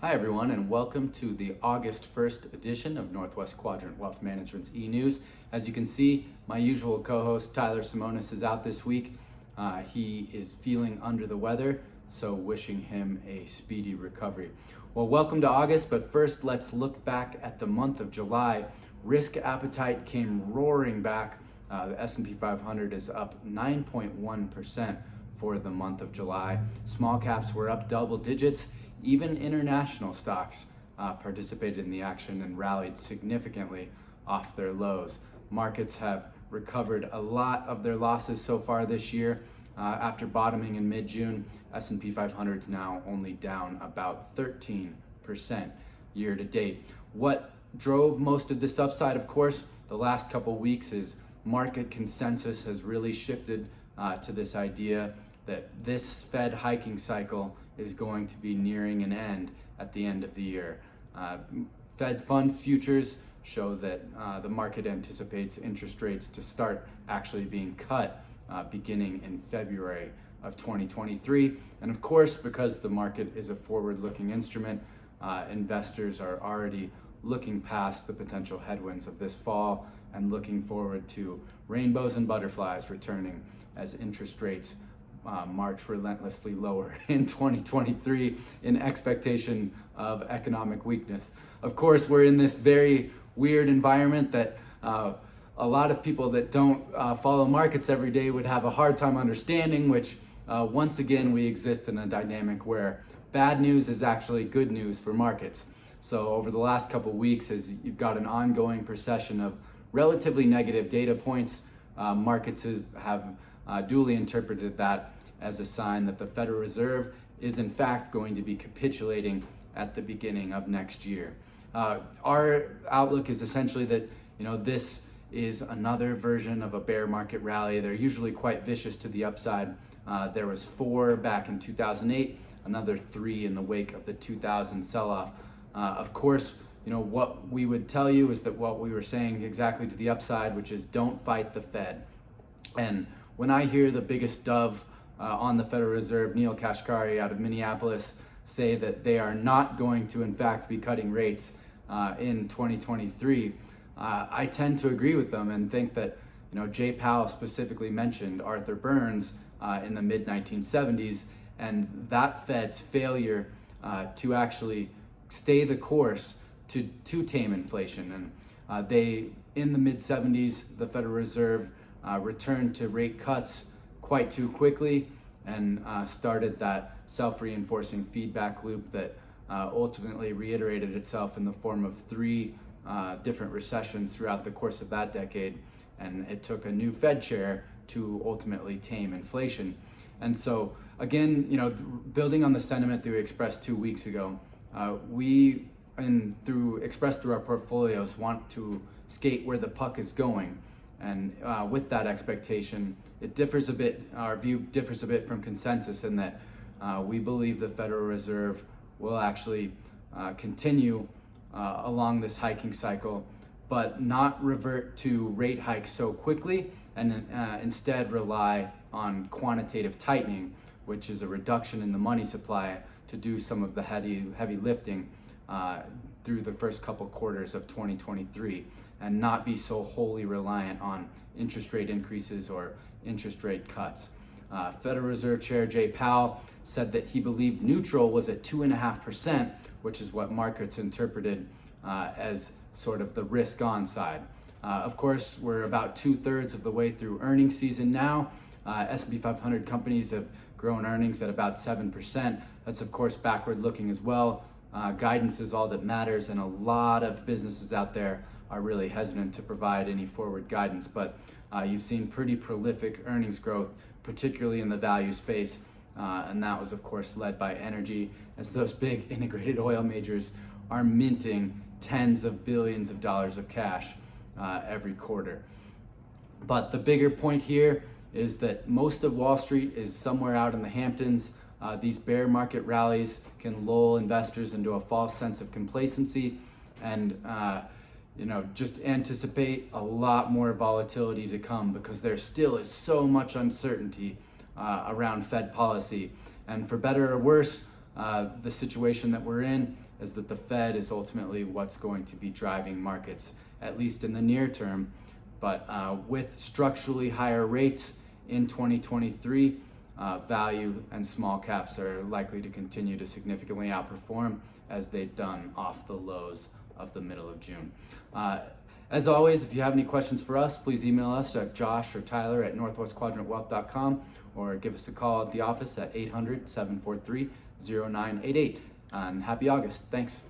Hi everyone, and welcome to the August 1st edition of Northwest Quadrant Wealth Management's e-news. As you can see, my usual co-host Tyler Simonis is out this week. He is feeling under the weather, so wishing him a speedy recovery. Well, welcome to August, but first let's look back at the month of July. Risk appetite came roaring back. The S&P 500 is up 9.1% for the month of July. Small caps were up double digits. Even international stocks participated in the action and rallied significantly off their lows. Markets have recovered a lot of their losses so far this year. After bottoming in mid-June, S&P 500 is now only down about 13% year to date. What drove most of this upside, of course, the last couple weeks is market consensus has really shifted to this idea that this Fed hiking cycle is going to be nearing an end at the end of the year. Fed fund futures show that the market anticipates interest rates to start actually being cut beginning in February of 2023. And of course, because the market is a forward-looking instrument, investors are already looking past the potential headwinds of this fall and looking forward to rainbows and butterflies returning as interest rates march relentlessly lower in 2023 in expectation of economic weakness. Of course, we're in this very weird environment that a lot of people that don't follow markets every day would have a hard time understanding, which once again, we exist in a dynamic where bad news is actually good news for markets. So over the last couple weeks, as you've got an ongoing procession of relatively negative data points, markets have duly interpreted that as a sign that the Federal Reserve is in fact going to be capitulating at the beginning of next year. Our outlook is essentially that this is another version of a bear market rally. They're usually quite vicious to the upside. There was 4 back in 2008, another 3 in the wake of the 2000 sell-off. Of course, what we would tell you is that what we were saying exactly to the upside, which is don't fight the Fed. And when I hear the biggest dove on the Federal Reserve, Neil Kashkari out of Minneapolis, say that they are not going to in fact be cutting rates in 2023, I tend to agree with them and think that Jay Powell specifically mentioned Arthur Burns in the mid-1970s, and that Fed's failure to actually stay the course to tame inflation. And they, in the mid-70s, the Federal Reserve returned to rate cuts quite too quickly and started that self-reinforcing feedback loop that ultimately reiterated itself in the form of 3 different recessions throughout the course of that decade. And it took a new Fed chair to ultimately tame inflation. And so again, building on the sentiment that we expressed 2 weeks ago, expressed through our portfolios, want to skate where the puck is going. And with that expectation, it differs a bit, our view differs a bit from consensus in that we believe the Federal Reserve will actually continue along this hiking cycle, but not revert to rate hikes so quickly, and instead rely on quantitative tightening, which is a reduction in the money supply to do some of the heavy lifting through the first couple quarters of 2023, and not be so wholly reliant on interest rate increases or interest rate cuts. Federal Reserve Chair Jay Powell said that he believed neutral was at 2.5%, which is what markets interpreted as sort of the risk-on side. Of course, we're about 2/3 of the way through earnings season now. S&P 500 companies have grown earnings at about 7%. That's of course backward looking as well. Guidance is all that matters, and a lot of businesses out there are really hesitant to provide any forward guidance, but you've seen pretty prolific earnings growth, particularly in the value space, and that was of course led by energy, as those big integrated oil majors are minting tens of billions of dollars of cash every quarter. But the bigger point here is that most of Wall Street is somewhere out in the Hamptons. These bear market rallies can lull investors into a false sense of complacency and just anticipate a lot more volatility to come, because there still is so much uncertainty around Fed policy. And for better or worse, the situation that we're in is that the Fed is ultimately what's going to be driving markets, at least in the near term. But with structurally higher rates in 2023, value and small caps are likely to continue to significantly outperform as they've done off the lows of the middle of June. As always, if you have any questions for us, please email us at Josh or Tyler at northwestquadrantwealth.com or give us a call at the office at 800-743-0988. And happy August. Thanks.